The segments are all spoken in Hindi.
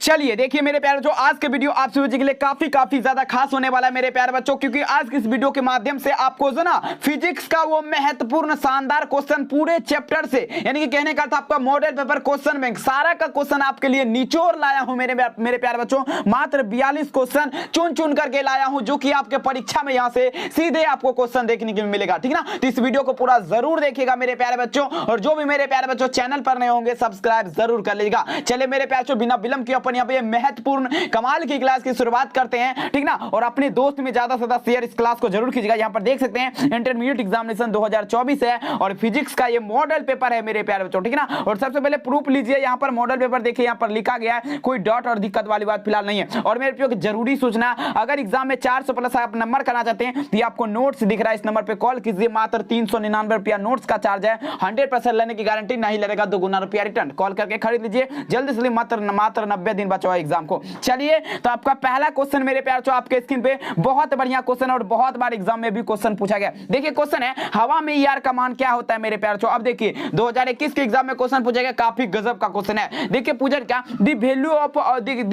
चलिए देखिए मेरे प्यारे बच्चों, आज के वीडियो आप सभी के लिए काफी ज्यादा खास होने वाला है मेरे प्यारे बच्चों, क्योंकि आज की इस वीडियो के माध्यम से आपको जो ना फिजिक्स का वो महत्वपूर्ण शानदार क्वेश्चन पूरे चैप्टर से, यानी कि कहने का था आपका मॉडल पेपर क्वेश्चन बैंक सारा का क्वेश्चन आपके लिए निचोड़ लाया हूं मेरे प्यारे बच्चों। मात्र 42 क्वेश्चन चुन करके लाया हूं, जो कि आपके परीक्षा में यहां से सीधे आपको क्वेश्चन देखने को मिलेगा, ठीक ना। तो इस वीडियो को पूरा जरूर देखिएगा मेरे प्यारे बच्चों, और जो भी मेरे प्यारे बच्चों चैनल पर नए होंगे सब्सक्राइब जरूर कर लीजिएगा। चलिए मेरे प्यारे बच्चों, बिना विलंब के अपन यहाँ पे महत्वपूर्ण कमाल की क्लास की शुरुआत करते हैं, ठीक ना। और अपने दोस्त में ज्यादा से ज्यादा शेयर इस क्लास को जरूर कीजिएगा। यहाँ पर देख सकते हैं इंटरमीडिएट एग्जामिनेशन 2024 है और फिजिक्स का ये मॉडल पेपर है मेरे प्यारे बच्चों, ठीक ना। और सबसे पहले प्रूफ लीजिए, यहाँ पर मॉडल पेपर देखिए, यहाँ पर लिखा गया है, कोई डॉट और दिक्कत वाली बात फिलहाल नहीं है। और मेरे प्यारे जरूरी सूचना, अगर एग्जाम में 400 प्लस आप नंबर करना चाहते हैं तो आपको नोट्स दिख रहा है, इस नंबर पे कॉल कीजिए। मात्र 399 रुपया नोट्स का चार्ज है, 100% लेने की गारंटी, नहीं लगेगा 2 रुपया रिटर्न। कॉल करके खरीद लीजिए जल्दी से, मात्र 90 दिन बचा हुआ एग्जाम को। चलिए तो आपका पहला क्वेश्चन मेरे प्यारे बच्चों आपके स्क्रीन पे, बहुत बढ़िया क्वेश्चन और बहुत बार एग्जाम में भी क्वेश्चन पूछा गया। देखिए क्वेश्चन है, हवा में ईआर का मान क्या होता है मेरे प्यारे बच्चों। अब देखिए 2021 के एग्जाम में क्वेश्चन पूछा गया, काफी गजब का क्वेश्चन है। देखिए पूछा क्या, the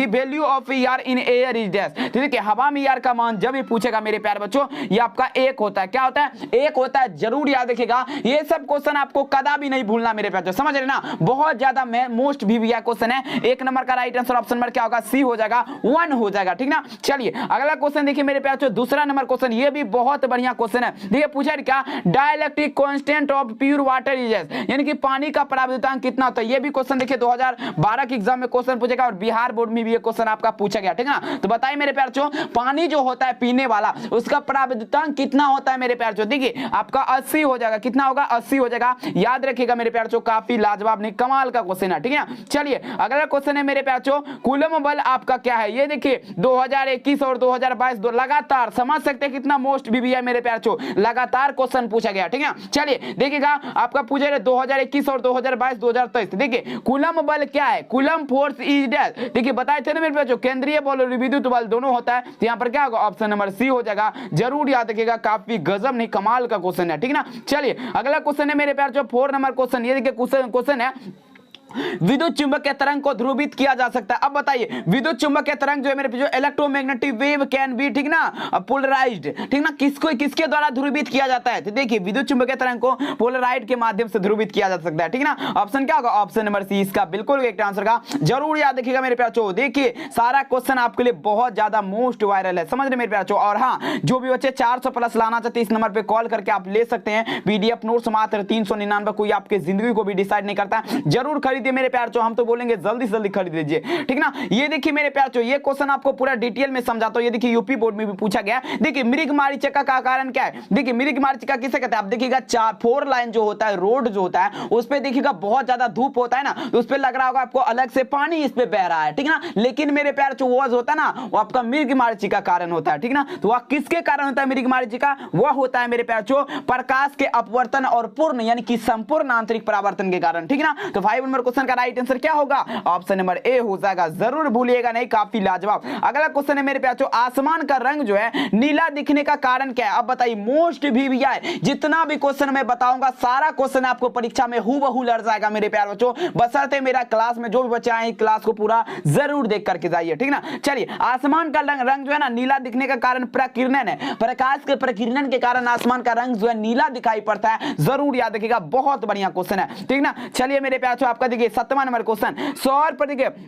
value of ER in air is dash. देखिए हवा में ईआर का मान जब भी पूछेगा मेरे प्यारे बच्चों, ये आपका 1 होता है। क्या होता है? 1 होता है, जरूर याद रखिएगा। ये सब क्वेश्चन आपको कदापि नहीं भूलना मेरे प्यारे बच्चों, समझ रहे ना। बहुत ज्यादा मोस्ट भी क्वेश्चन है। 1 नंबर का राइट आंसर ऑप्शन नंबर क्या होगा? सी हो जाएगा, 1 हो जाएगा, ठीक ना। चलिए अगला क्वेश्चन देखिए मेरे प्यारे बच्चों, दूसरा नंबर क्वेश्चन, ये भी बहुत बढ़िया क्वेश्चन है। देखिए पूछा क्या, dielectric constant of pure water is, यानी कि पानी का परावर्तनांक कितना होता है। ये भी क्वेश्चन देखिए 2012 के एग्जाम में क्वेश्चन पूछेगा और बिहार बोर्ड में भी ये क्वेश्चन आपका पूछा गया, ठीक ना। तो बताइए मेरे प्यारे बच्चों, पानी जो होता है पीने वाला, उसका परावर्तनांक कितना होता है मेरे प्यारे बच्चों। देखिए आपका 80 हो जाएगा। कितना होगा? 80 हो जाएगा, याद रखिएगा मेरे प्यारे बच्चों। काफी लाजवाब नहीं, कमाल का क्वेश्चन है, ठीक है। चलिए अगला क्वेश्चन है मेरे प्यारे बच्चों, कूलम बल आपका क्या है। ये देखिए 2021 और 2022 लगातार, समझ सकते हैं कितना मोस्ट भी है मेरे प्यारे बच्चों, लगातार क्वेश्चन पूछा गया, ठीक है। चलिए देखिएगा आपका पूछा गया 2021 और 2022 2023। देखिए कूलम बल क्या है, कूलम फोर्स इज डैश। देखिए बताए थे ना मेरे बच्चों, केंद्रीय बल और विद्युत बल दोनों होता है, तो यहाँ पर क्या होगा? ऑप्शन नंबर सी हो जाएगा, जरूर याद रखिएगा। काफी गजब नहीं, कमाल का क्वेश्चन है, ठीक ना। चलिए अगला क्वेश्चन है मेरे प्यारे बच्चों 4 नंबर क्वेश्चन। ये देखिए क्वेश्चन है, विद्युत चुंबकीय तरंग को ध्रुवित किया जा सकता है। अब बताइए विद्युत चुंबकीय तरंग जो है मेरे जो इलेक्ट्रोमैग्नेटिक वेव कैन बी, ठीक ना, पोलराइज्ड, ठीक ना, किसके द्वारा ध्रुवित किया जाता है। तो देखिए विद्युत चुंबकीय तरंग को पोलराइज्ड के माध्यम से ध्रुवित किया जा सकता है, ठीक ना। ऑप्शन क्या होगा? ऑप्शन नंबर सी इसका बिल्कुल एक आंसर का, जरूर याद रखिएगा मेरे प्यारे बच्चों। देखिए सारा क्वेश्चन आपके लिए बहुत ज्यादा मोस्ट वायरल है, समझ रहे मेरे प्यारे बच्चों। और हाँ, जो भी बच्चे 400 प्लस लाना चाहते हैं, इस नंबर पे कॉल करके आप ले सकते हैं पीडीएफ नोट्स, मात्र 399। कोई आपके जिंदगी को भी डिसाइड नहीं करता, जरूर खरीदिए मेरे प्यारे बच्चों। हम तो बोलेंगे जल्दी से जल्दी खरीद लीजिए, ठीक ना। ये देखिए मेरे प्यारे बच्चों, ये क्वेश्चन आपको पूरा डिटेल में समझाता हूं। ये देखिए यूपी बोर्ड में भी पूछा गया। देखिए मृगमरीचिका का कारण क्या है। देखिए मृगमरीचिका किसे कहते हैं? आप देखिएगा 4 लाइन जो होता है, रोड जो होता है, उस पे देखिएगा बहुत ज्यादा धूप होता है ना, तो उस पे लग रहा होगा आपको अलग से पानी इस पे बह रहा है, ठीक ना। लेकिन मेरे प्यारे बच्चों वो होता है ना, वो आपका मृगमरीचिका कारण होता है, ठीक ना। तो वह किसके कारण होता है मृगमरीचिका? वह होता है मेरे प्यारे बच्चों प्रकाश के अपवर्तन और पूर्ण, यानी कि संपूर्ण आंतरिक परावर्तन के कारण, ठीक ना। तो 5 नंबर क्वेश्चन का राइट आंसर क्या होगा? ऑप्शन नंबर ए हो जाएगा, जरूर भूलिएगा नहीं, काफी लाजवाब। अगला क्वेश्चन है मेरे प्यारे, आसमान का रंग जो है नीला दिखने का कारण क्या है। अब बताइए मोस्ट भी है, जितना भी क्वेश्चन मैं बताऊंगा सारा क्वेश्चन आपको परीक्षा में हूबहू लड़ जाएगा मेरे प्यारे बच्चों, बशर्ते मेरा क्लास में जो भी बच्चे आए क्लास को पूरा जरूर देख करके जाइए, ठीक ना। चलिए आसमान का रंग जो है ना नीला दिखने का कारण प्रकीर्णन है। प्रकाश के प्रकीर्णन के कारण आसमान का रंग जो है नीला दिखाई पड़ता है, जरूर याद रखिएगा, बहुत बढ़िया क्वेश्चन है, ठीक ना। चलिए मेरे प्यारे आपका देखिए 7वां नंबर क्वेश्चन,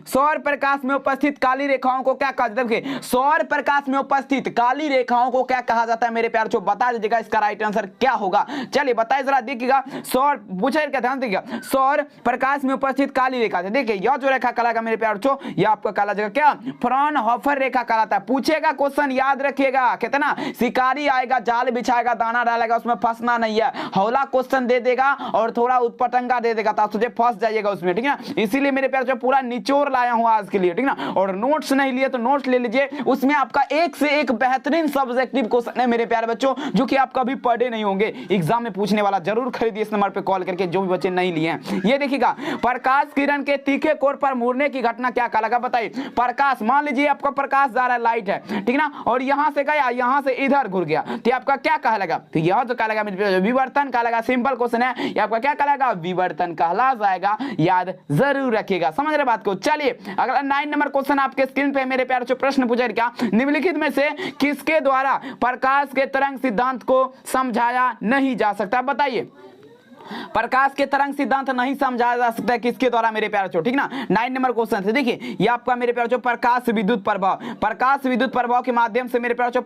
सौर प्रकाश में उपस्थित काली रेखाओं को क्या कहा जाता है। सौर प्रकाश में उपस्थित काली रेखाओं को क्या कहा जाता है मेरे प्यारे बच्चों, बता दीजिएगा इसका राइट आंसर क्या होगा। चलिए बताइए जरा, देखिएगा सौर पूछा क्या, ध्यान दीजिएगा, सौर प्रकाश में उपस्थित काली रेखा। देखिए यह जो रेखा कहलाएगा मेरे प्यारे बच्चों, यह आपका कहला जाएगा क्या? फ्रॉनहोफर रेखा कहलाता है। पूछेगा क्वेश्चन, याद रखिएगा, कितना शिकारी आएगा, जाल बिछाएगा, दाना डालेगा, उसमें फंसना नहीं है। हौला क्वेश्चन दे देगा और थोड़ा उत्पटंगा दे देगा, तो तुझे फंस जाइएगा उसमें, ठीक है। इसीलिए मेरे प्यारे पूरा निचोड़ लाया हूं आज के लिए, ठीक ना। और नोट्स नहीं लिए तो नोट्स ले लीजिए, उसमें आपका एक से एक बेहतरीन सब्जेक्टिव क्वेश्चन है मेरे प्यारे बच्चों, जो कि आप कभी पढ़े नहीं होंगे, एग्जाम में पूछने वाला। जरूर खरीदिए इस नंबर पे कॉल करके, जो भी बच्चे नहीं लिए हैं। ये देखिएगा प्रकाश किरण के तीखे कोर पर मुड़ने की घटना क्या कहलाएगा, बताइए। प्रकाश, मान लीजिए आपका प्रकाश जा रहा है, लाइट है, ठीक ना, और यहां से गया, यहां से इधर घुर गया, तो आपका क्या कहलाएगा? तो यह जो कहलाएगा मेरे प्यारे विवर्तन कहलाएगा। सिंपल क्वेश्चन है, ये आपका क्या कहलाएगा? विवर्तन कहला जाएगा, याद जरूर रखिएगा। समझ रहे बात को। चलिए अगला 9 नंबर क्वेश्चन आपके स्क्रीन पे मेरे प्यारे बच्चों प्रश्न पूछा क्या, निम्नलिखित में से किसके द्वारा प्रकाश के तरंग सिद्धांत को समझाया नहीं जा सकता, बताइए। प्रकाश के तरंग सिद्धांत नहीं समझाया जा सकता है किसके द्वारा मेरे प्यारे बच्चों, ठीक ना। 9 नंबर क्वेश्चन से देखिए ये आपका मेरे प्यारे बच्चों प्रकाश विद्युत प्रभाव, प्रकाश विद्युत प्रभाव के माध्यम से मेरे प्यारे बच्चों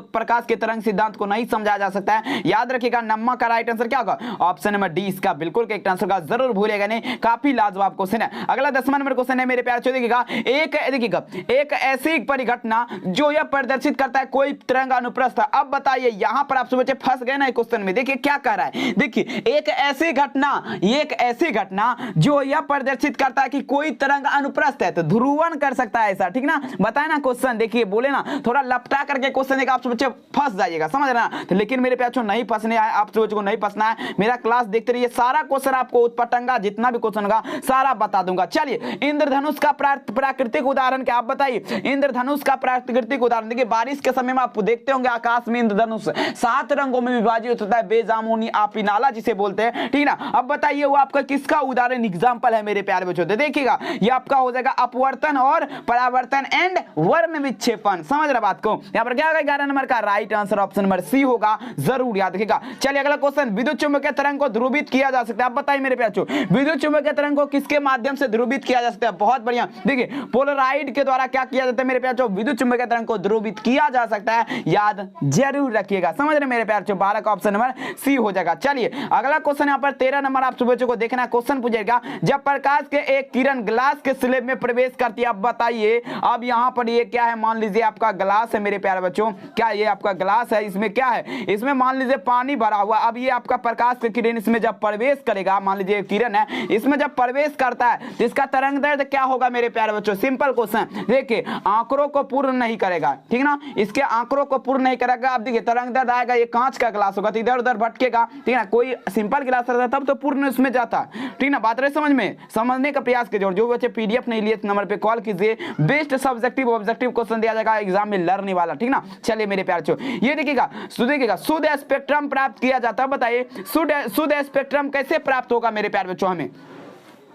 प्रकाश के तरंग सिद्धांत को नहीं समझाया जा सकता है। याद रखिएगा नंबर का राइट आंसर क्या होगा, ऑप्शन नंबर डी इसका बिल्कुल करेक्ट आंसर का, जरूर भूलेगा नहीं, काफी लाजवाब क्वेश्चन है। अगला 10वां नंबर क्वेश्चन है मेरे प्यारे बच्चों, देखिएगा एक ऐसी परिघटना जो यह प्रदर्शित करता है कोई तरंग अनुप्रस्थ। अब बताइए यहां पर आप बच्चे फंस गए ना क्वेश्चन में, देखिए क्या कह रहा है, देखिए एक ऐसी घटना जो यह प्रदर्शित करता है कि कोई तरंग अनुप्रस्थ है, तो ध्रुवण कर सकता है ऐसा, ठीक ना। बताए ना क्वेश्चन, देखिए बोले ना थोड़ा लपटा करके क्वेश्चन देखा, आप बच्चे फंस जाइएगा, समझ रहे ना। तो लेकिन मेरे प्यारे नहीं फंसने आए, आप बच्चों को नहीं फंसना है, मेरा क्लास देखते रहिए, सारा क्वेश्चन आपको उत्पटंगा जितना भी क्वेश्चन होगा सारा बता दूंगा। चलिए इंद्रधनुष का प्राकृतिक उदाहरण क्या, आप बताइए। इंद्रधनुष का प्राकृतिक उदाहरण देखिए, बारिश के समय में आप देखते होंगे आकाश में इंद्रधनुष 7 रंगों में विभाजित होता है, बेजामुनी आपिनाला जिसे बोलते हैं, ठीक ना। अब बताइए वो आपका किसका उदाहरण एग्जांपल है मेरे प्यारे बच्चों, देखिएगा ये आपका हो जाएगा अपवर्तन और परावर्तन एंड वर्ण विक्षेपण। समझ रहे बात को। यहां पर क्या होगा 11 नंबर का right answer option number C होगा, जरूर याद रखिएगा। चलिए अगला क्वेश्चन, विद्युत चुंबकीय तरंग को ध्रुवित किया जा सकता है, अब बताइए मेरे प्यारे बच्चों विद्युत चुंबकीय तरंग को किसके माध्यम से ध्रुवित किया जा सकता है, बहुत बढ़िया। देखिए पोलराइड के द्वारा क्या किया जाता है मेरे प्यारे बच्चों, विद्युत चुंबकीय तरंग को ध्रुवित किया जा सकता है, याद जरूर रखिएगा। समझ रहे मेरे प्यारे बच्चों, 12 का ऑप्शन नंबर सी हो जाएगा। चलिए अगला क्वेश्चन यहां पर 13 नंबर आप बच्चों को देखना है, क्वेश्चन पूछेगा जब प्रकाश के एक किरण ग्लास के स्लैब में प्रवेश करती है, अब बताइए। अब यहां पर ये क्या है, मान लीजिए आपका ग्लास है मेरे प्यारे बच्चों, क्या ये आपका ग्लास है, इसमें क्या है, इसमें मान लीजिए पानी भरा हुआ। अब ये आपका प्रकाश के किरण इसमें जब प्रवेश करेगा, मान लीजिए किरण है इसमें जब प्रवेश करता है तो इसका तरंग दैर्ध्य क्या होगा मेरे प्यारे बच्चों, सिंपल क्वेश्चन। देखिए आंकड़ों को पूर्ण नहीं करेगा, ठीक ना, इसके आंकड़ों को पूर्ण नहीं करेगा। अब देखिए तरंग दैर्ध्य आएगा, ये कांच का ग्लास होगा तो इधर उधर भटकेगा, ठीक ना। कोई सिंपल ग्लास रहता तब तो पूर्ण उसमें जाता, ठीक ना। बात रहे समझ में, समझने का प्रयास कीजिए। जो बच्चे पीडीएफ नहीं लिए नंबर पे कॉल कीजिए, बेस्ट सब्जेक्टिव ऑब्जेक्टिव क्वेश्चन दिया जाएगा एग्जाम में लर्निंग वाला, ठीक ना। चलिए मेरे प्यारे बच्चों ये देखिएगा शुद्ध स्पेक्ट्रम प्राप्त किया जाता है, बताइए शुद्ध स्पेक्ट्रम कैसे प्राप्त होगा मेरे प्यारे बच्चों, हमें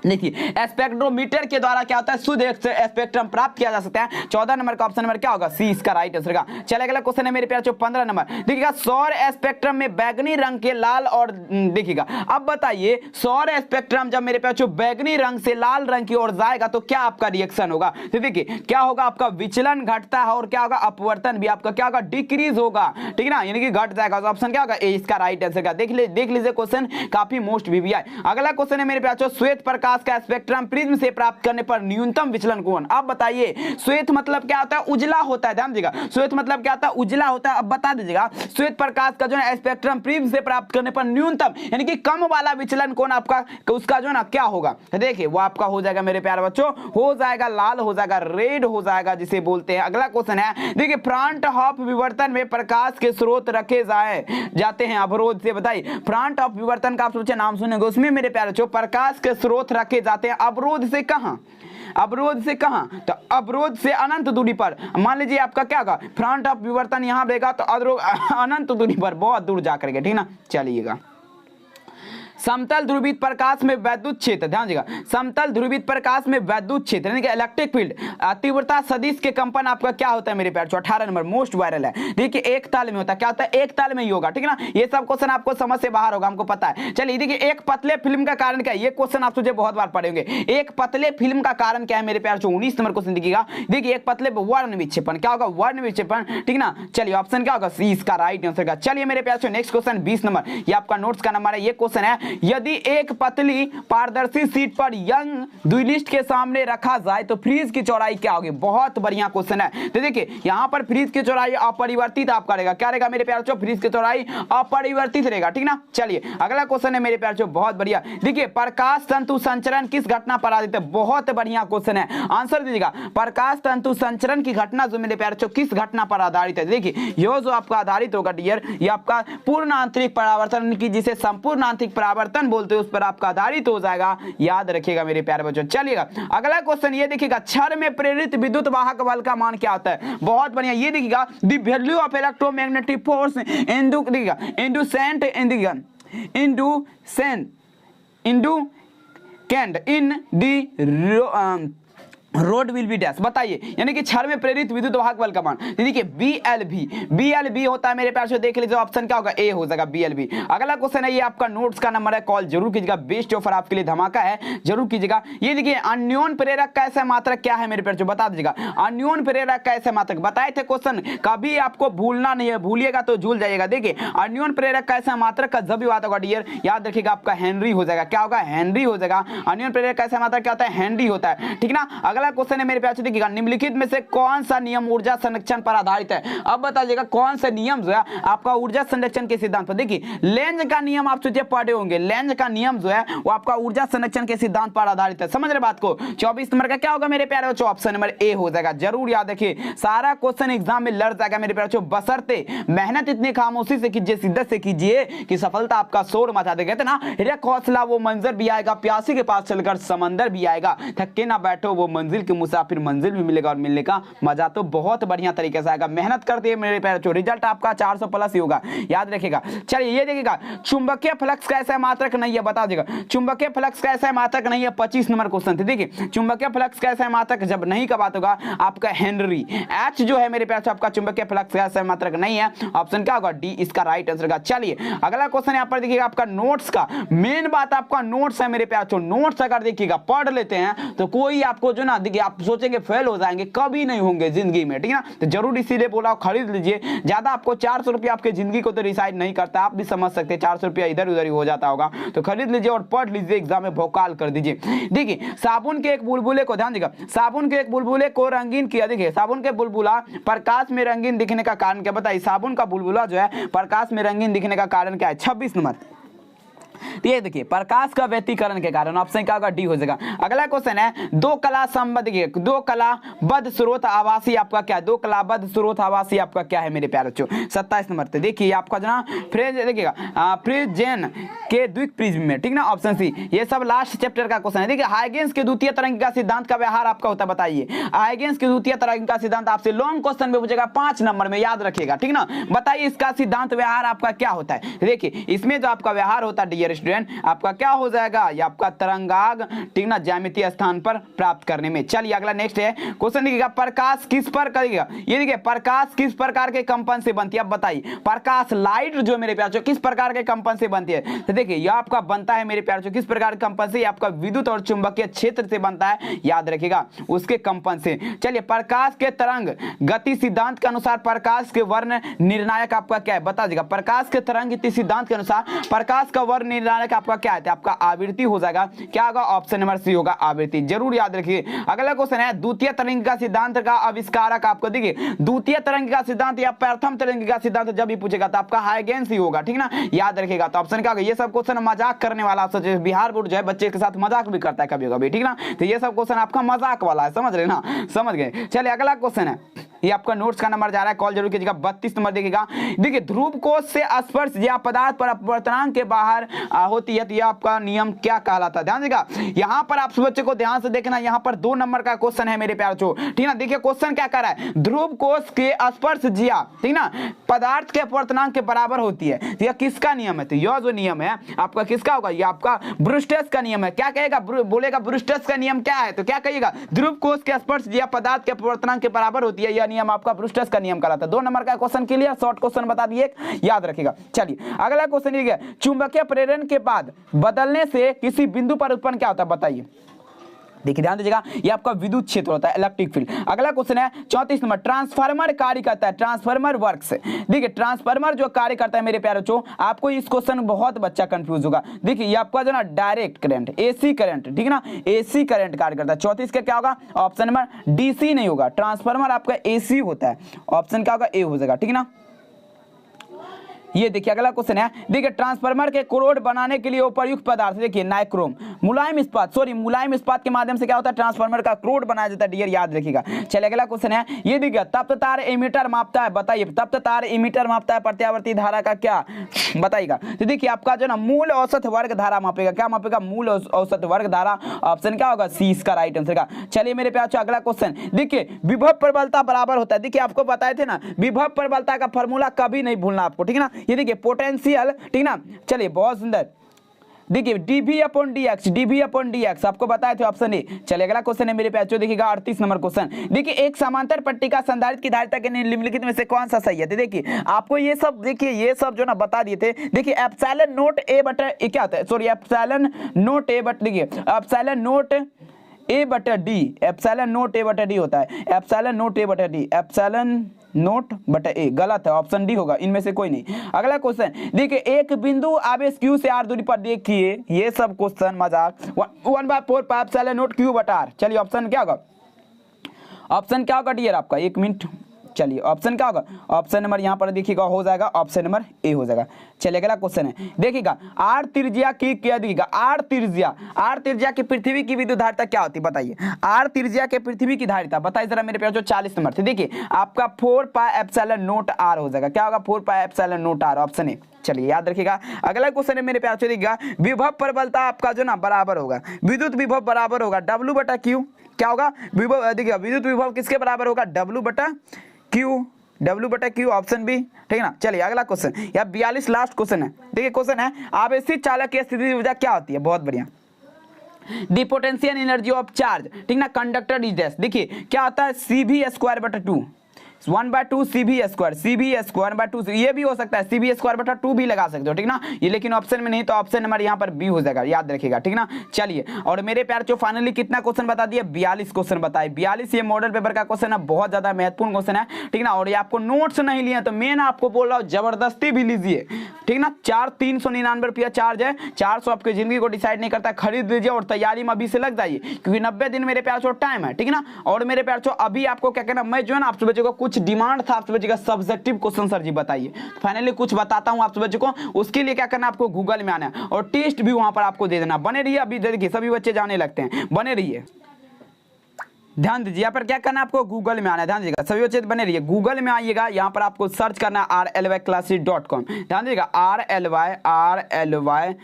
देखिए स्पेक्ट्रोमीटर के द्वारा क्या होता है शुद्ध स्पेक्ट्रम प्राप्त किया जा सकता है। 14 नंबर का ऑप्शन नंबर क्या होगा, सी इसका राइट आंसर का। चलिए अगला क्वेश्चन है मेरे प्यारे 15 नंबर, देखिएगा सौर स्पेक्ट्रम में बैगनी रंग के लाल और देखिएगा अब बताइए सौर स्पेक्ट्रम जब मेरे प्यारे बैगनी रंग से लाल रंग की ओर जाएगा तो क्या आपका रिएक्शन होगा, तो देखिए क्या होगा, आपका विचलन घटता है और क्या होगा, अपवर्तन भी आपका क्या होगा, डिक्रीज होगा, ठीक ना, यानी कि घट जाएगा। तो ऑप्शन क्या होगा, ए इसका राइट आंसर का। देख लीजिए क्वेश्चन काफी मोस्ट वीवीआई। अगला क्वेश्चन है मेरे प्यारे श्वेत प्रकाश का स्पेक्ट्रम प्रिज्म से प्राप्त करने पर न्यूनतम विचलन कोण। अब बताइए श्वेत मतलब क्या होता है, उजला होता है, ध्यान दीजिएगा श्वेत मतलब क्या होता है, उजला होता है। अब बता दीजिएगा श्वेत प्रकाश का जो है स्पेक्ट्रम प्रिज्म से प्राप्त करने पर न्यूनतम यानी कि कम वाला विचलन कोण आपका उसका जो है ना क्या होगा, देखिए वो आपका हो जाएगा मेरे प्यारे बच्चों, हो जाएगा लाल, हो जाएगा रेड, हो जाएगा जिसे बोलते हैं। अगला क्वेश्चन है देखिए फ्रंट हाफ विवर्तन में प्रकाश के स्रोत रखे जाते हैं अवरोध से, बताइए फ्रंट हाफ विवर्तन का आप सोचे नाम सुनेंगे, उसमें मेरे प्यारे बच्चों प्रकाश के स्रोत रखे जाते हैं अवरोध से कहां, अवरोध से कहां, तो अवरोध से अनंत दूरी पर। मान लीजिए आपका क्या होगा, फ्रंट ऑफ विवर्तन यहां रहेगा तो अनंत दूरी पर बहुत दूर जाकर के, ठीक ना। चलिएगा समतल ध्रुवित प्रकाश में वैद्युत क्षेत्र, ध्यान दीजिएगा समतल ध्रुवित प्रकाश में वैद्युत क्षेत्र यानी कि इलेक्ट्रिक फील्ड तीव्रता सदिश के कंपन आपका क्या होता है मेरे प्यारे, 18 नंबर मोस्ट वायरल है। देखिए एक ताल में होता है, क्या होता है, एक ताल में ही होगा, ठीक है ना। ये सब क्वेश्चन आपको समझ से बाहर होगा, हमको पता है। चलिए देखिए एक पतले फिल्म का कारण क्या है, ये क्वेश्चन आप तुझे बहुत बार पढ़ेंगे। एक पतले फिल्म का कारण क्या है मेरे प्यारे, 19 नंबर क्वेश्चन देखिएगा। देखिए एक पतले वर्ण विक्षेपण, क्या होगा, वर्ण विक्षेपण, ठीक ना। चलिए ऑप्शन क्या होगा, सी इसका राइट आंसर का। चलिए मेरे प्यारे नेक्स्ट क्वेश्चन 20 नंबर, ये आपका नोट्स का नंबर है। ये क्वेश्चन है यदि एक पतली पारदर्शी सीट पर यंग द्विलिस्ट के सामने रखा जाए तो फ्रीज की चौड़ाई क्या होगी, बहुत बढ़िया क्वेश्चन है। तो देखिए यहां पर फ्रीज की चौड़ाई अपरिवर्तित आपका रहेगा, क्या रहेगा मेरे प्यारे, फ्रीज की चौड़ाई अपरिवर्तित रहेगा, ठीक ना। चलिए अगला क्वेश्चन है मेरे प्यारे, बहुत बढ़िया। देखिए प्रकाश तंतु संचरण किस घटना पर आधारित है, बहुत बढ़िया क्वेश्चन है, आंसर दीजिएगा। प्रकाश तंतु संचरण की घटना जो मेरे प्यारे किस घटना पर आधारित है, देखिए ये जो आपका आधारित होगा डियर, ये आपका पूर्ण आंतरिक परावर्तन की जिसे संपूर्ण आंतरिक परावर्तन बोलते हैं उस पर आपका आधारित हो जाएगा, याद रखिएगा मेरे प्यारे बच्चों। चलिएगा अगला क्वेश्चन ये देखिएगा क्षण में प्रेरित विद्युत वाहक बल का मान क्या होता है, बहुत बढ़िया। ये देखिएगा the value of electromagnetic force induced canned in the rod will be dash, बताइए, यानी कि क्षण में प्रेरित विद्युत वाहक बल का मान। देखिए BLB होता है मेरे प्यार से, देख लीजिए ऑप्शन क्या होगा, ए हो जाएगा BLB। अगला क्वेश्चन है, ये आपका नोट्स का नंबर है, कॉल जरूर कीजिएगा, बेस्ट ऑफर आपके लिए धमाका है, जरूर कीजिएगा। ये देखिए अन्योन प्रेरक का ऐसा मात्रक क्या है मेरे प्यार से, बता दीजिएगा। अन्योन प्रेरक का ऐसा मात्रक बताए थे क्वेश्चन, कभी आपको भूलना नहीं है, भूलिएगा तो झूल जाइएगा। देखिए अन्योन प्रेरक का ऐसा मात्रक का जब भी बात होगा डियर, याद रखिएगा आपका हेनरी हो जाएगा। क्या होगा, हेनरी हो जाएगा। अन्योन प्रेरक का ऐसा मात्रक क्या होता है, हेनरी होता है, ठीक ना। अगला क्वेश्चन है मेरे प्यार से, देखिएगा निम्नलिखित में से कौन सा नियम ऊर्जा संरक्षण पर आधारित है। अब बताइएगा कौन सा नियम जो है आपका ऊर्जा संरक्षण के सिद्धांत पर। देखिए लेंज का नियम आप सोचिए पढ़े होंगे, लेंज का नियम जो है वो आपका ऊर्जा संरक्षण के सिद्धांत पर आधारित है, समझ रहे बात को। 24 नंबर का क्या होगा मेरे प्यारे बच्चों, ऑप्शन नंबर ए हो जाएगा, जरूर याद रखिए। सारा क्वेश्चन एग्जाम में लड़ जाएगा मेरे प्यारे बच्चों, बशर्ते मेहनत इतनी खामोशी से कीजिए, शिद्दत से कीजिए कि सफलता आपका शोर मचा दे। कहते ना, एक हौसला वो मंजर भी आएगा, प्यासी के पास चलकर समंदर भी आएगा, थके ना बैठो वो मंजिल के मुसाफिर, मंजिल भी मिलेगा और मिलने का मजा तो बहुत बढ़िया तरीके से आएगा। मेहनत करते हैं मेरे प्यारे बच्चों, रिजल्ट आपका 400 प्लस ही होगा, याद रखिएगा। चलिए ये देखिएगा, चुंबकीय फ्लक्स का ऐसा मात्रक नहीं है, बता दीजिएगा चुंबकीय फ्लक्स का ऐसा मात्रक नहीं है। 25 नंबर क्वेश्चन थे। देखिए चुंबकीय फ्लक्स का ऐसा मात्रक जब नहीं का बात होगा आपका हेनरी। एच जो है मेरे प्यारे आपका चुंबकीय फ्लक्स का ऐसा मात्रक नहीं है, ऑप्शन क्या होगा, डी इसका राइट आंसर का। चलिए अगला क्वेश्चन यहाँ पर देखिएगा आपका नोट्स का, मेन बात आपका नोट्स है मेरे प्यारे, नोट्स अगर देखिएगा पढ़ लेते हैं तो कोई आपको जो ना देखिए आप सोचेंगे फेल हो जाएंगे, कभी नहीं होंगे जिंदगी में, ठीक है ना। तो जरूर इसीलिए बोला खरीद लीजिए। ज्यादा आपको 400 रुपया आपके जिंदगी को तो डिसाइड नहीं करता, आप भी समझ सकते हैं 400 रुपया इधर उधर ही हो जाता होगा, तो खरीद लीजिए और पढ़ लीजिए, एग्जाम में भौकाल कर दीजिए। देखिए साबुन के एक बुलबुले को, ध्यान दीजिएगा, साबुन के एक बुलबुले को रंगीन किया। देखिए साबुन के बुलबुला प्रकाश में रंगीन दिखने का कारण क्या, बताइए साबुन का बुलबुला जो है प्रकाश में रंगीन दिखने का कारण क्या है। 26 नंबर, ये देखिए प्रकाश का व्यतिकरण के कारण, ऑप्शन क्या होगा, डी हो जाएगा। अगला क्वेश्चन है, दो कला संबद्ध, दो कलाबद्ध स्रोत आवासीय आपका क्या है, दो कलाबद्ध स्रोत आवासीय आपका क्या है मेरे प्यारे बच्चों। 27 नंबर पे देखिए आपका जो ना फ्रेज देखिएगा फ्रिजन के द्विक प्रिज्म में, ठीक ना, ऑप्शन सी। ये सब लास्ट चैप्टर का क्वेश्चन है। देखिए हाइगेंस के द्वितीय तरंगिका सिद्धांत का व्यवहार आपका होता है, बताइए हाइगेंस के द्वितीय तरंगिका सिद्धांत आपसे लॉन्ग क्वेश्चन में पूछेगा 5 नंबर में, याद रखिएगा, ठीक ना। बताइए इसका सिद्धांत व्यवहार आपका क्या होता है। देखिए इसमें जो आपका व्यवहार होता है डियर स्टूडेंट, आपका क्या हो जाएगा, ये आपका तरंगाग, ठीक ना, ज्यामितीय स्थान पर प्राप्त करने में। चलिए अगला नेक्स्ट है क्वेश्चन, देखिएगा प्रकाश किस पर करेगा। ये देखिए प्रकाश किस प्रकार के कंपन से बनती है, अब बताइए प्रकाश लाइट जो मेरे प्यारे किस प्रकार के कंपन से बनती है। तो देखिए ये आपका बनता है मेरे प्यारे किस प्रकार के कंपन से, आपका विद्युत और चुंबकीय क्षेत्र से बनता है, याद रखिएगा उसके कंपन से। चलिए प्रकाश के तरंग गति सिद्धांत के अनुसार प्रकाश के वर्ण निर्णायक आपका क्या है, बता दीजिएगा प्रकाश के तरंग गति सिद्धांत के अनुसार प्रकाश का वर्ण निर्णायक आपका क्या है, आपका आवृत्ति हो जाएगा। क्या होगा, ऑप्शन नंबर सी होगा आवृत्ति, जरूर याद रखिए। अगला क्वेश्चन है, द्वितीय तरंगिका सिद्धांत का आविष्कारक आपको, देखिए द्वितीय तरंगिका सिद्धांत या प्रथम तरंगिका सिद्धांत जब भी पूछेगा तो आपका हाइगेंस ही होगा, ठीक ना, याद रखिएगा। तो ऑप्शन क्या होगा, ये सब क्वेश्चन मजाक करने वाला, सोचिए बिहार बोर्ड जो है बच्चे के साथ मजाक भी करता है कभी कभी, ठीक ना, तो ये सब क्वेश्चन आपका मजाक वाला है, समझ रहे ना, समझ गए। चलिए अगला क्वेश्चन है, ये आपका नोट्स का नंबर जा रहा है, कॉल जरूर कीजिएगा। 32 नंबर देखिएगा, देखिए ध्रुव कोश से स्पर्श या पदार्थ पर अपवर्तनांक के बाहर होती है, तो यह आपका नियम क्या कहलाता है, ध्यान देगा। यहाँ पर आप बच्चे को ध्यान से देखना, यहाँ पर 2 नंबर का क्वेश्चन है मेरे प्यारे बच्चों, ठीक ना। देखिए क्वेश्चन क्या कर रहा है, ध्रुव कोश के स्पर्श जिया, ठीक ना, पदार्थ के अपवर्तनांक के बराबर होती है, तो यह किसका नियम है, तो यह जो नियम है आपका किसका होगा, यह आपका ब्रूस्टर्स का नियम है। क्या कहेगा, बोलेगा ब्रूस्टर्स का नियम क्या है, तो क्या कहिएगा, ध्रुव कोश के स्पर्श जिया पदार्थ के अपवर्तनांक के बराबर होती है, यह नियम आपका ब्रूस्टर्स का नियम कहलाता है। 2 नंबर का क्वेश्चन क्लियर, शॉर्ट क्वेश्चन बता दिए, याद रखिएगा। चलिए अगला क्वेश्चन ये है, चुंबकीय प्रेरण के बाद बदलने से किसी बिंदु पर उत्पन्न क्या होता है, बताइए। देखिए ध्यान दीजिएगा, ये आपका विद्युत क्षेत्र होता है, इलेक्ट्रिक फील्ड। अगला क्वेश्चन है 34 नंबर, ट्रांसफार्मर कार्य करता है, ट्रांसफार्मर वर्क्स। देखिए ट्रांसफार्मर जो कार्य करता है मेरे प्यारे बच्चों, आपको इस क्वेश्चन में बहुत बच्चा कंफ्यूज होगा। देखिए ये आपका जो ना डायरेक्ट करंट, एसी करंट, ठीक है ना, एसी करंट कार्य करता है। 34 का क्या होगा, ऑप्शन नंबर डीसी नहीं होगा, ट्रांसफार्मर आपका एसी होता है, ऑप्शन क्या होगा, ए हो जाएगा, ठीक है ना। ये देखिए अगला क्वेश्चन है, देखिए ट्रांसफार्मर के कोरोड बनाने के लिए उपयुक्त पदार्थ, देखिए नाइक्रोम, मुलायम इस्पात, मुलायम इस्पात के माध्यम से क्या होता है, ट्रांसफार्मर का कोरोड बनाया जाता है, डियर याद रखिएगा। चलिए अगला क्वेश्चन है, ये देखिए तप्त तार एमीटर मापता है, बताइए तप्त तार एमीटर मापता है प्रत्यावर्ती धारा का क्या, बताइएगा। तो देखिए आपका जो ना मूल औसत वर्ग धारा मापेगा, क्या मापेगा, मूल औसत वर्ग धारा, ऑप्शन क्या होगा, सी इसका राइट आंसर का। चलिए मेरे प्यारे अगला क्वेश्चन, देखिए विभव प्रबलता बराबर होता है, देखिए आपको बताए थे ना विभव प्रबलता का फॉर्मूला कभी नहीं भूलना आपको, ठीक है ना। ये देखिए पोटेंशियल, ठीक ना। चलिए बहुत सुंदर, देखिए dv/dx आपको बताए थे ऑप्शन ए। चलिए अगला क्वेश्चन है मेरे बच्चों, देखिएगा 38 नंबर क्वेश्चन। देखिए एक समांतर पट्टी का संधारित्र की धारिता के निम्नलिखित में से कौन सा सही है। देखिए आपको ये सब, देखिए ये सब जो ना बता दिए थे। देखिए एप्सिलॉन नोट ए बटा क्या होता है, सॉरी एप्सिलॉन नोट ए बटा, देखिए एप्सिलॉन नोट ए बटा डी, एप्सिलॉन नोट ए बटा डी होता है, एप्सिलॉन नोट ए बटा डी, एप्सिलॉन नोट बटा ए, गलत है, ऑप्शन डी होगा, इनमें से कोई नहीं। अगला क्वेश्चन देखिए एक बिंदु आवेश q से r दूरी पर, देखिए ये सब क्वेश्चन मजाक, 1/4 पाई एप्सिलॉन नोट q बटा r। चलिए ऑप्शन क्या होगा, ऑप्शन क्या होगा डियर आपका, एक मिनट, चलिए ऑप्शन क्या होगा, ऑप्शन नंबर यहाँ पर देखिएगा हो जाएगा ऑप्शन नंबर ए हो जाएगा। चलिए अगला क्वेश्चन है, देखिएगा आर त्रिज्या की क्या दिखेगा, आर त्रिज्या की पृथ्वी की विद्युत धारिता क्या होती है बताइए, आर त्रिज्या के पृथ्वी की धारिता बताइए जरा मेरे प्यार जो 40 नंबर थे। देखिए आपका 4 पाई एप्सिलॉन नोट आर हो जाएगा, क्या होगा 4 pi epsilon naught R, option A. चलिए याद रखिएगा। अगला क्वेश्चन है मेरे प्यार से, देखिएगा विभव प्रबलता आपका जो ना बराबर होगा, विद्युत विभव बराबर होगा W बटा Q, क्या होगा विभव, देखिए विद्युत विभव किसके बराबर होगा, W बटा Q, ऑप्शन बी, ठीक है ना। चलिए अगला क्वेश्चन, या 42 लास्ट क्वेश्चन है। देखिए क्वेश्चन है आवेशित चालक की स्थिति ऊर्जा क्या होती है, बहुत बढ़िया, the potential energy of charge, ठीक ना, कंडक्टर इज दिस। देखिए क्या होता है CV²/2, 1/2 CV²/2, ये भी हो सकता है CV²/2 भी लगा सकते हो, ठीक ना, ये लेकिन ऑप्शन में नहीं, तो ऑप्शन नंबर यहाँ पर बी हो जाएगा, याद रखिएगा, ठीक ना। चलिए और मेरे प्यार जो फाइनली कितना क्वेश्चन बता दिए, 42 क्वेश्चन बताए, 42 ये मॉडल पेपर का क्वेश्चन है, बहुत ज्यादा महत्वपूर्ण क्वेश्चन है, ठीक ना। और ये आपको नोट्स नहीं लिए तो मैं आपको बोल रहा हूँ जबरदस्ती भी लीजिए, ठीक ना। 399 रुपया चार्ज है, 400 आपकी जिंदगी को डिसाइड नहीं करता, खरीद लीजिए और तैयारी में अभी से लग जाइए, क्योंकि 90 दिन मेरे प्यार जो टाइम है, ठीक ना। और मेरे प्यार जो अभी आपको क्या कहना, मैं जो है ना आपसे बच्चों को कुछ डिमांड था आपसे बच्चे का सब्जेक्टिव क्वेश्चन सर जी बताइए, फाइनली कुछ बताता हूं आपसे बच्चों को, उसके लिए क्या करना आपको गूगल में आना है और टेस्ट भी वहां पर आपको दे देना। बने रहिए, अभी देखिए सभी बच्चे जाने लगते हैं, बने रहिए, ध्यान दीजिए, यहाँ पर क्या करना है आपको गूगल में आना है, ध्यान दीजिएगा सभी बच्चे बने रहिए, गूगल में आइएगा, यहाँ पर आपको सर्च करना है rly_classes.com, ध्यान दीजिएगा rly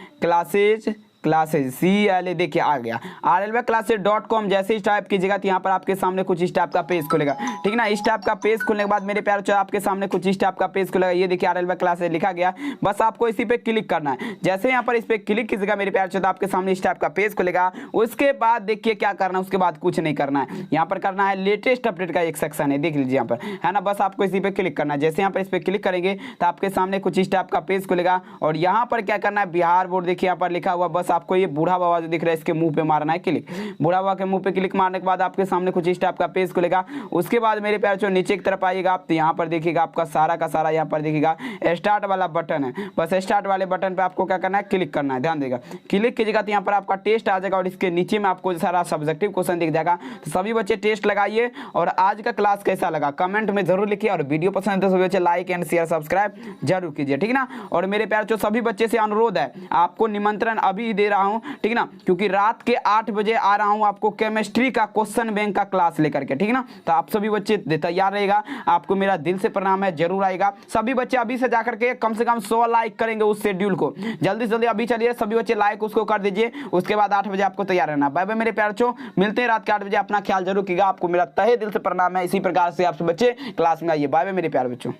क्लासेज CLA, देखिए आ गया rly_classes.com। जैसे इस टाइप कीजिएगा तो यहाँ पर आपके सामने कुछ इस टाइप का पेज खुलेगा, ठीक ना। इस टाइप का पेज खुलने के बाद मेरे प्यार बच्चों आपके सामने कुछ इस टाइप का पेज खुलेगा, ये देखिए rly_classes लिखा गया, बस आपको इसी पे क्लिक करना है। जैसे यहाँ पर इस पे क्लिक कीजिएगा मेरे प्यार बच्चों, आपके सामने इस टाइप का पेज खुलेगा। उसके बाद देखिए क्या करना है, उसके बाद कुछ नहीं करना है, यहाँ पर करना है लेटेस्ट अपडेट का एक सेक्शन है, देख लीजिए यहाँ पर है ना, बस आपको इसी पे क्लिक करना है। जैसे यहाँ पर इस पे क्लिक करेंगे तो आपके सामने कुछ इस टाइप का पेज खुलेगा और यहाँ पर क्या करना है, बिहार बोर्ड देखिए यहाँ पर लिखा हुआ, बस आपको ये बूढ़ा बाबा जो दिख रहा है इसके मुंह पे मारना है क्लिक, बूढ़ा बाबा के मुंह पे क्लिक मारने के बाद आपके सामने कुछ इस टाइप का पेज खुलेगा। उसके बाद मेरे प्यार जो नीचे की तरफ आइएगा आप, तो यहाँ पर देखिएगा आपका सारा का सारा यहाँ पर देखिएगा स्टार्ट वाला बटन है, बस स्टार्ट वाले बटन पे आपको क्या करना है, क्लिक करना है, ध्यान देगा, क्लिक कीजिएगा तो यहाँ पर आपका टेस्ट आ जाएगा और इसके नीचे में आपको सारा सब्जेक्टिव क्वेश्चन दिख जाएगा। तो सभी बच्चे टेस्ट लगाइए और आज का क्लास कैसा लगा कमेंट में जरूर लिखिए, और वीडियो पसंद है तो सभी बच्चे लाइक एंड शेयर सब्सक्राइब जरूर कीजिए, ठीक ना। और मेरे प्यार जो सभी बच्चे से अनुरोध है, आपको निमंत्रण अभी दे रहा हूँ, ठीक ना, क्योंकि रात के 8 बजे आ रहा हूं आपको केमिस्ट्री का क्वेश्चन बैंक का क्लास लेकर के, ठीक ना। तो आप सभी बच्चे तैयार रहेगा, आपको मेरा दिल से प्रणाम है, जरूर आएगा। सभी बच्चे अभी से जाकर के कम से कम 100 लाइक करेंगे उस शेड्यूल को, जल्दी से जल्दी अभी चलिए सभी बच्चे लाइक उसको कर दीजिए। उसके बाद 8 बजे आपको तैयार रहना। बाय बाय मेरे प्यार बच्चों, मिलते हैं रात के 8 बजे, अपना ख्याल जरूर कीजिएगा, आपको मेरा तहे दिल से प्रणाम है। इसी प्रकार से आप सब बच्चे क्लास में आइए, बाय बाय मेरे प्यार बच्चों।